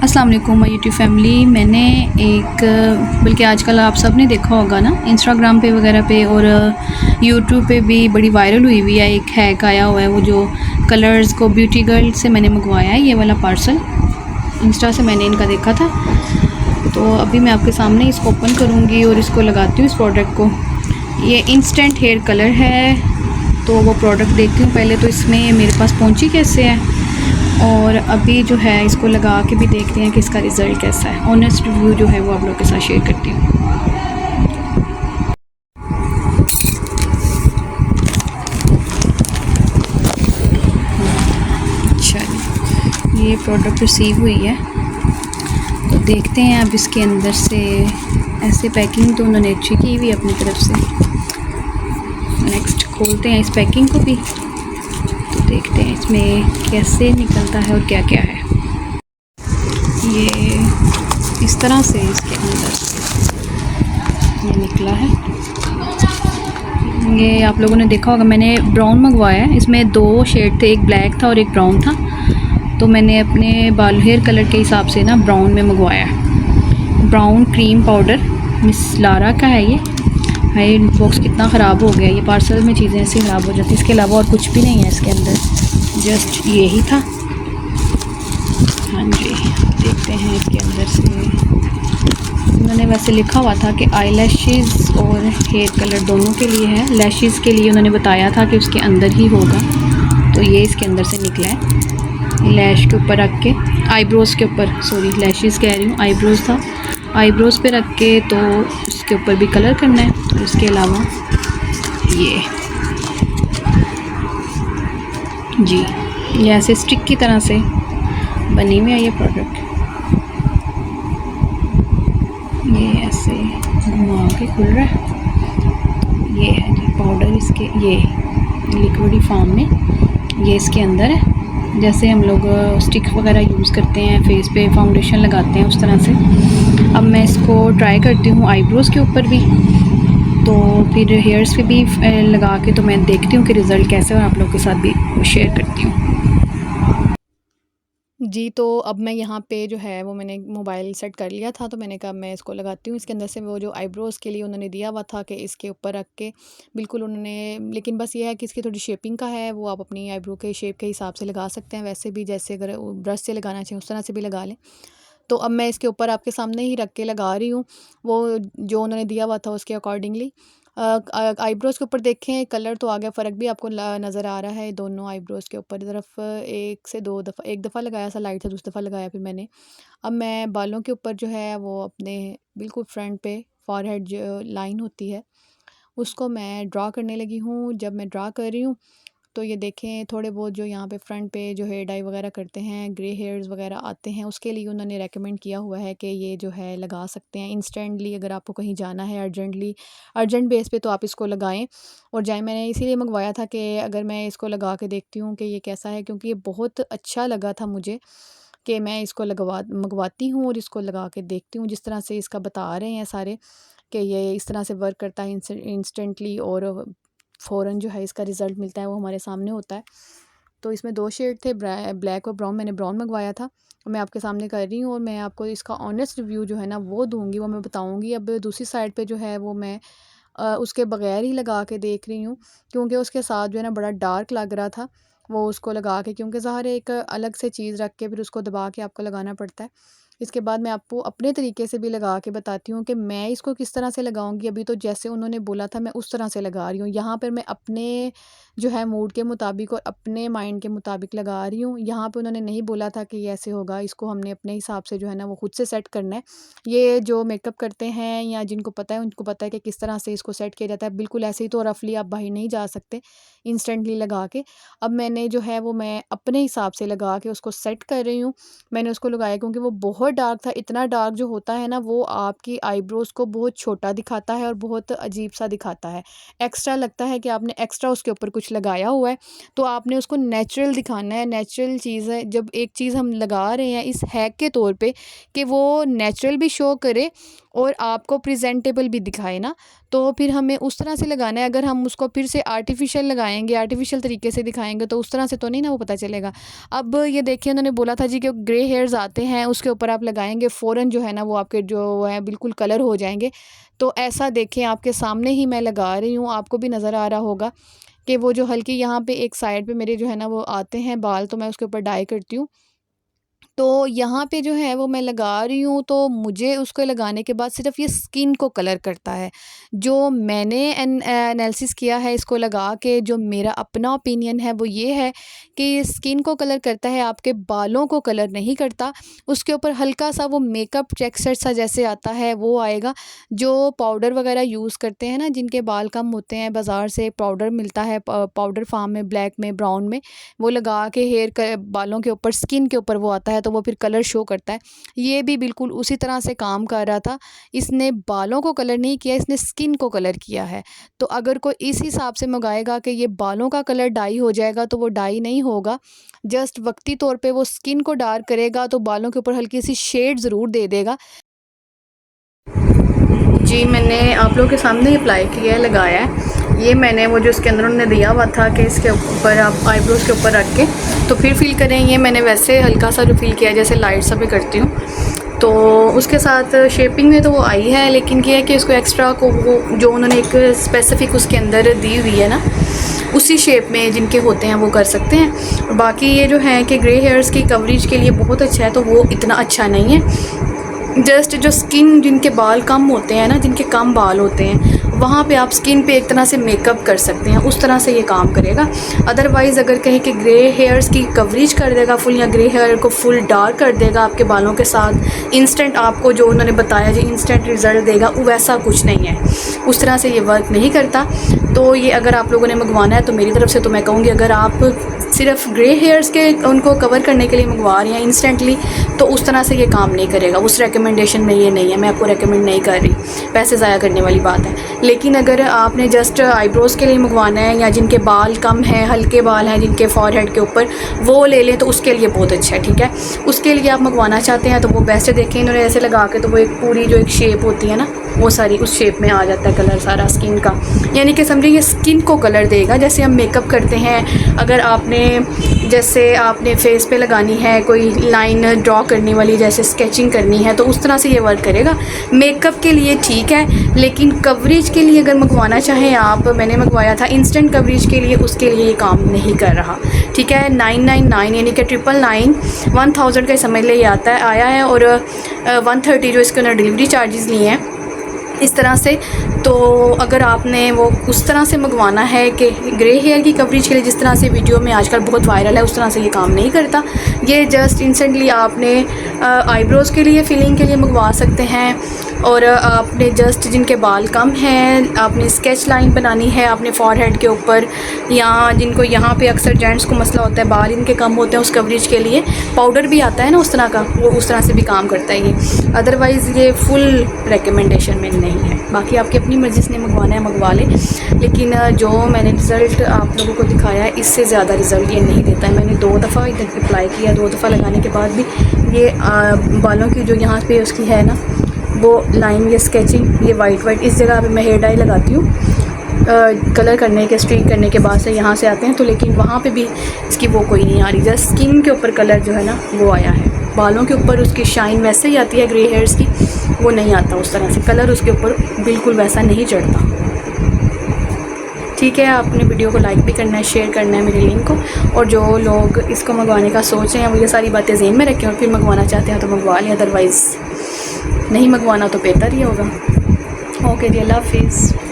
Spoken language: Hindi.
अस्सलाम वालेकुम माय यूट्यूब फैमिली। मैंने एक बल्कि आजकल आप सब ने देखा होगा ना, इंस्टाग्राम पे वगैरह पे और यूट्यूब पे भी बड़ी वायरल हुई हुई है। एक हैक आया हुआ है, वो जो कलर्स को ब्यूटी गर्ल से मैंने मंगवाया है, ये वाला पार्सल इंस्टा से मैंने इनका देखा था। तो अभी मैं आपके सामने इसको ओपन करूँगी और इसको लगाती हूँ इस प्रोडक्ट को। ये इंस्टेंट हेयर कलर है, तो वो प्रोडक्ट देखती हूँ पहले तो इसमें मेरे पास पहुँची कैसे है, और अभी जो है इसको लगा के भी देखते हैं कि इसका रिज़ल्ट कैसा है। ऑनेस्ट रिव्यू जो है वो आप लोग के साथ शेयर करती हूँ। अच्छा, ये प्रोडक्ट रिसीव हुई है, तो देखते हैं अब इसके अंदर से। ऐसे पैकिंग तो उन्होंने अच्छी की हुई अपनी तरफ से। नेक्स्ट खोलते हैं इस पैकिंग को भी, तो देखते हैं इसमें कैसे निकलता है और क्या क्या है। ये इस तरह से इसके अंदर ये निकला है। ये आप लोगों ने देखा होगा, मैंने ब्राउन मंगवाया है। इसमें 2 शेड थे, एक ब्लैक था और एक ब्राउन था। तो मैंने अपने बाल हेयर कलर के हिसाब से ना ब्राउन में मंगवाया है। Brown cream powder miss Lara का है ये। हाई बॉक्स कितना ख़राब हो गया, ये पार्सल में चीज़ें ऐसी ख़राब हो जाती। इसके अलावा और कुछ भी नहीं है इसके अंदर, जस्ट ये ही था। हाँ जी, देखते हैं इसके अंदर से। उन्होंने वैसे लिखा हुआ था कि आई लैशेज़ और हेयर कलर दोनों के लिए है। लैशेज़ के लिए उन्होंने बताया था कि उसके अंदर ही होगा, तो ये इसके अंदर से निकला है। लैश के ऊपर रख के, आईब्रोज़ के ऊपर, सॉरी लैशेज़ कह रही हूँ, आईब्रोज़ था। आईब्रोज़ पे रख के तो उसके ऊपर भी कलर करना है। तो इसके अलावा ये जी, ये ऐसे स्टिक की तरह से बनी हुई है ये प्रोडक्ट। ये ऐसे घुमा के खुल रहा है। ये है जी पाउडर, इसके ये लिक्विडी फॉर्म में ये इसके अंदर है। जैसे हम लोग स्टिक वगैरह यूज़ करते हैं, फेस पे फाउंडेशन लगाते हैं, उस तरह से। अब मैं इसको ट्राई करती हूँ आईब्रोज़ के ऊपर भी, तो फिर हेयर्स पे भी लगा के तो मैं देखती हूँ कि रिज़ल्ट कैसे है और आप लोग के साथ भी शेयर करती हूँ। जी, तो अब मैं यहाँ पे जो है वो मैंने मोबाइल सेट कर लिया था, तो मैंने कहा मैं इसको लगाती हूँ। इसके अंदर से वो जो आईब्रोज़ के लिए उन्होंने दिया हुआ था कि इसके ऊपर रख के बिल्कुल उन्होंने, लेकिन बस ये है कि इसकी थोड़ी शेपिंग का है, वो आप अपनी आईब्रो के शेप के हिसाब से लगा सकते हैं। वैसे भी जैसे अगर ब्रश से लगाना चाहिए उस तरह से भी लगा लें। तो अब मैं इसके ऊपर आपके सामने ही रख के लगा रही हूँ, वो जो उन्होंने दिया हुआ था उसके अकॉर्डिंगली। आईब्रोज़ के ऊपर देखें कलर तो आ गया, फ़र्क भी आपको नज़र आ रहा है दोनों आईब्रोज़ के ऊपर। तरफ 1 से 2 दफ़ा, एक दफ़ा लगाया था लाइट से, दूसरी दफ़ा लगाया फिर मैंने। अब मैं बालों के ऊपर जो है वो अपने बिल्कुल फ्रंट पे फ़ॉरहेड जो लाइन होती है उसको मैं ड्रा करने लगी हूँ। जब मैं ड्रा कर रही हूँ तो ये देखें थोड़े बहुत जो यहाँ पे फ्रंट पे जो हेयर डाई वगैरह करते हैं, ग्रे हेयर्स वगैरह आते हैं, उसके लिए उन्होंने रेकमेंड किया हुआ है कि ये जो है लगा सकते हैं इंस्टेंटली। अगर आपको कहीं जाना है अर्जेंटली, अर्जेंट बेस पे, तो आप इसको लगाएं और जाएं। मैंने इसीलिए मंगवाया था कि अगर मैं इसको लगा के देखती हूँ कि ये कैसा है, क्योंकि ये बहुत अच्छा लगा था मुझे कि मैं इसको मंगवाती हूँ और इसको लगा के देखती हूँ। जिस तरह से इसका बता रहे हैं सारे कि ये इस तरह से वर्क करता है इंस्टेंटली, और फ़ौरन जो है इसका रिज़ल्ट मिलता है वो हमारे सामने होता है। तो इसमें 2 शेड थे, ब्लैक और ब्राउन। मैंने ब्राउन मंगवाया था। मैं आपके सामने कर रही हूँ और मैं आपको इसका ऑनेस्ट रिव्यू जो है ना वो दूँगी, वो मैं बताऊँगी। अब दूसरी साइड पे जो है वो मैं उसके बगैर ही लगा के देख रही हूँ, क्योंकि उसके साथ जो है ना बड़ा डार्क लग रहा था वो उसको लगा के, क्योंकि ज़ाहिर है एक अलग से चीज़ रख के फिर उसको दबा के आपको लगाना पड़ता है। इसके बाद मैं आपको अपने तरीके से भी लगा के बताती हूँ कि मैं इसको किस तरह से लगाऊंगी। अभी तो जैसे उन्होंने बोला था मैं उस तरह से लगा रही हूँ। यहाँ पर मैं अपने जो है मूड के मुताबिक और अपने माइंड के मुताबिक लगा रही हूँ। यहाँ पे उन्होंने नहीं बोला था कि ये ऐसे होगा, इसको हमने अपने हिसाब से जो है ना वो खुद से सेट करना है। ये जो मेकअप करते हैं या जिनको पता है उनको पता है कि किस तरह से इसको सेट किया जाता है। बिल्कुल ऐसे ही तो रफली आप बाहर नहीं जा सकते इंस्टेंटली लगा के। अब मैंने जो है वो मैं अपने हिसाब से लगा के उसको सेट कर रही हूँ। मैंने उसको लगाया क्योंकि वो बहुत डार्क था। इतना डार्क जो होता है ना वो आपकी आईब्रोज़ को बहुत छोटा दिखाता है और बहुत अजीब सा दिखाता है। एक्स्ट्रा लगता है कि आपने एक्स्ट्रा उसके ऊपर कुछ लगाया हुआ है, तो आपने उसको नेचुरल दिखाना है। नेचुरल चीज़ है, जब एक चीज़ हम लगा रहे हैं इस हैक के तौर पे कि वो नेचुरल भी शो करे और आपको प्रेजेंटेबल भी दिखाए ना, तो फिर हमें उस तरह से लगाना है। अगर हम उसको फिर से आर्टिफिशियल लगाएंगे, आर्टिफिशियल तरीके से दिखाएंगे, तो उस तरह से तो नहीं ना वो पता चलेगा। अब ये देखिए उन्होंने बोला था जी कि ग्रे हेयर्स आते हैं उसके ऊपर आप लगाएंगे फ़ौरन जो है ना वो आपके जो है बिल्कुल कलर हो जाएंगे। तो ऐसा देखें आपके सामने ही मैं लगा रही हूँ, आपको भी नज़र आ रहा होगा कि वो जो हल्की यहाँ पे एक साइड पे मेरे जो है ना वो आते हैं बाल, तो मैं उसके ऊपर डाई करती हूँ। तो यहाँ पे जो है वो मैं लगा रही हूँ, तो मुझे उसको लगाने के बाद सिर्फ़ ये स्किन को कलर करता है। जो मैंने एनालिसिस किया है इसको लगा के, जो मेरा अपना ओपिनियन है वो ये है कि ये स्किन को कलर करता है, आपके बालों को कलर नहीं करता। उसके ऊपर हल्का-सा वो मेकअप टेक्सचर सा जैसे आता है वो आएगा। जो पाउडर वग़ैरह यूज़ करते हैं ना, जिनके बाल कम होते हैं, बाज़ार से पाउडर मिलता है पाउडर फ़ॉर्म में, ब्लैक में, ब्राउन में, वो लगा के हेयर क बालों के ऊपर, स्किन के ऊपर वो आता है, तो वो फिर कलर शो करता है। ये भी बिल्कुल उसी तरह से काम कर रहा था। इसने बालों को कलर नहीं किया, इसने स्किन को कलर किया है। तो अगर कोई इस हिसाब से मंगाएगा कि ये बालों का कलर डाई हो जाएगा, तो वो डाई नहीं होगा। जस्ट वक्ती तौर पे वो स्किन को डार्क करेगा, तो बालों के ऊपर हल्की सी शेड ज़रूर दे देगा। जी, मैंने आप लोगों के सामने ही अप्लाई किया है, लगाया है। ये मैंने वो जो इसके अंदर उन्होंने दिया हुआ था कि इसके ऊपर आप आईब्रोज़ के ऊपर रख के तो फिर फ़ील करें। ये मैंने वैसे हल्का सा जो फ़ील किया जैसे लाइट सा भी करती हूँ। तो उसके साथ शेपिंग में तो वो आई है, लेकिन ये है कि इसको एक्स्ट्रा को वो जो उन्होंने एक स्पेसिफ़िक उसके अंदर दी हुई है ना, उसी शेप में जिनके होते हैं वो कर सकते हैं। और बाकी ये जो है कि ग्रे हेयर्स की कवरेज के लिए बहुत अच्छा है, तो वो इतना अच्छा नहीं है। जस्ट जो स्किन, जिनके बाल कम होते हैं ना, जिनके कम बाल होते हैं, वहाँ पे आप स्किन पे एक तरह से मेकअप कर सकते हैं, उस तरह से ये काम करेगा। अदरवाइज़ अगर कहें कि ग्रे हेयर्स की कवरेज कर देगा फुल, या ग्रे हेयर को फुल डार्क कर देगा आपके बालों के साथ, इंस्टेंट आपको जो उन्होंने बताया जी इंस्टेंट रिज़ल्ट देगा, वो वैसा कुछ नहीं है, उस तरह से ये वर्क नहीं करता। तो ये अगर आप लोगों ने मंगवाना है तो मेरी तरफ से तो मैं कहूँगी, अगर आप सिर्फ ग्रे हेयर्स के उनको कवर करने के लिए मंगवा रही हैं इंस्टेंटली, तो उस तरह से ये काम नहीं करेगा। उस रिकमेंडेशन में ये नहीं है, मैं आपको रेकमेंड नहीं कर रही, पैसे ज़ाया करने वाली बात है। लेकिन अगर आपने जस्ट आईब्रोज़ के लिए मंगवाना है, या जिनके बाल कम हैं, हल्के बाल हैं जिनके फॉरहेड के ऊपर, वो ले लें तो उसके लिए बहुत अच्छा है, ठीक है। उसके लिए आप मंगवाना चाहते हैं तो वो बेस्ट है। देखें इन्होंने ऐसे लगा के, तो वो एक पूरी जो एक शेप होती है ना, वो सारी उस शेप में आ जाता है कलर सारा स्किन का। यानी कि समझिए ये स्किन को कलर देगा, जैसे हम मेकअप करते हैं। अगर आपने जैसे आपने फेस पे लगानी है कोई लाइन ड्रॉ करने वाली, जैसे स्केचिंग करनी है, तो उस तरह से ये वर्क करेगा। मेकअप के लिए ठीक है, लेकिन कवरेज के लिए अगर मंगवाना चाहें आप, मैंने मंगवाया था इंस्टेंट कवरेज के लिए, उसके लिए ये काम नहीं कर रहा, ठीक है। 999 यानी कि 999 1000 का समझ ले आता है, आया है। और 130 जो इसके अंदर डिलीवरी चार्जेस लिए हैं इस तरह से। तो अगर आपने वो उस तरह से मंगवाना है कि ग्रे हेयर की कवरेज के लिए, जिस तरह से वीडियो में आजकल बहुत वायरल है, उस तरह से ये काम नहीं करता। ये जस्ट इंस्टेंटली आपने आईब्रोज़ के लिए, फिलिंग के लिए मंगवा सकते हैं। और आपने जस्ट जिनके बाल कम हैं, आपने स्केच लाइन बनानी है आपने फॉरहेड के ऊपर, या जिनको यहाँ पे अक्सर जेंट्स को मसला होता है, बाल इनके कम होते हैं, उस कवरेज के लिए पाउडर भी आता है ना उस तरह का, वो उस तरह से भी काम करता है ये। अदरवाइज़ ये फुल रिकमेंडेशन में नहीं है। बाकी आपकी अपनी मर्ज़ी से मंगवाना है मंगवा लें, लेकिन जो मैंने रिज़ल्ट आप लोगों को दिखाया है, इससे ज़्यादा रिज़ल्ट ये नहीं देता है। मैंने 2 दफ़ा इधर अप्लाई किया, 2 दफ़ा लगाने के बाद भी ये बालों की जो यहाँ पे उसकी है ना वो लाइन, ये स्केचिंग, ये वाइट इस जगह पे मैं हेयर डाई लगाती हूँ कलर करने के, स्ट्रीक करने के बाद से यहाँ से आते हैं, तो लेकिन वहाँ पे भी इसकी वो कोई नहीं आ रही। जस्ट स्किन के ऊपर कलर जो है ना वो आया है, बालों के ऊपर उसकी शाइन वैसे ही आती है ग्रे हेयर्स की, वो नहीं आता उस तरह से कलर, उसके ऊपर बिल्कुल वैसा नहीं चढ़ता। ठीक है, आपने वीडियो को लाइक भी करना है, शेयर करना है मेरे लिंक को। और जो लोग इसको मंगवाने का सोच रहे हैं वो ये सारी बातें ज़हन में रखें, और फिर मंगवाना चाहते हैं तो मंगवा लें, अदरवाइज़ नहीं मंगवाना तो बेहतर ही होगा। ओके जी, अल्लाह हाफिज़।